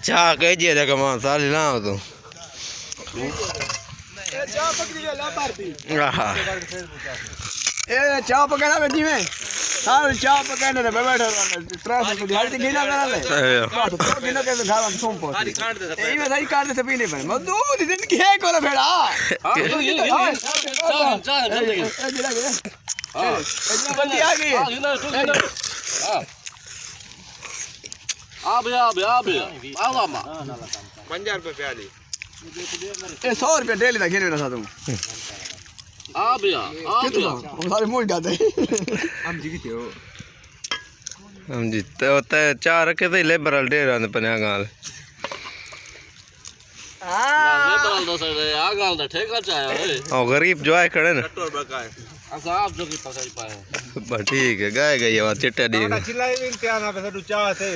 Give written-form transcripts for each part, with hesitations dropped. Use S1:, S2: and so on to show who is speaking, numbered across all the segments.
S1: चाह कह दिया था कमा साली ना हो तो
S2: चाह पकड़ी गया ला पारती
S1: आहा
S2: ए चाह पकाना बेटी में साल चाह पकाने रे बैठा रहना त्रास को दिहाड़ी के गिना करा ले तो गिना के खावा सोम पो सारी काट दे ए में सारी काट दे पीने पर मैं दो दिन के कोला भेड़ा चाह बंदी आ गई
S3: आवा मा
S2: 50 रुपए प्याली ए 100 रुपए डेली दा घेने ना सा तुम कितना वो सारे मोड़ जाते हम जीते हो
S1: हम जीते होता है चाह रखे थे लेबरल डेरा ने पने गाल
S3: लेबरल दो से आ गाल दा ठेका चाहे
S1: ओ गरीब जो आए खड़े ना
S2: कटोर बकाए
S3: असा आप जो की पकड़ पाए
S1: बस ठीक है गाय गई है चिट्टा दी
S2: चिल्लाई भी क्या ना पे सडू चाह थे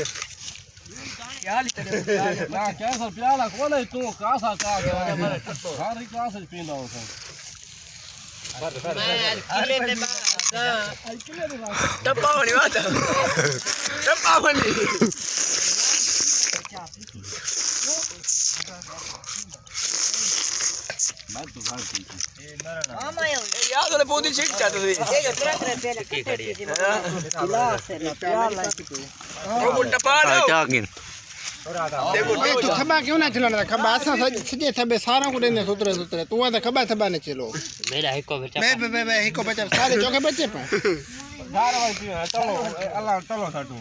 S3: ना क्या सर प्याला कौन है तू का सा का मेरे टट्टो हारी का से पींदा हो
S2: डब्बा बनी बात डब्बा बनी याद वाले पौधे छिट जाते थे वो डब्बा
S1: चाह किन
S4: तू खबा क्यों ना चलाना खबा असा सजे थबे सारा को देने सुतरे सुतरे तू आदा खबा थबा ने चलो
S3: मेरा हिको बच्चा
S4: मैं हिको बच्चा सारे चौके बच्चे पे
S2: धार वाली चलो अल्लाह चलो साटू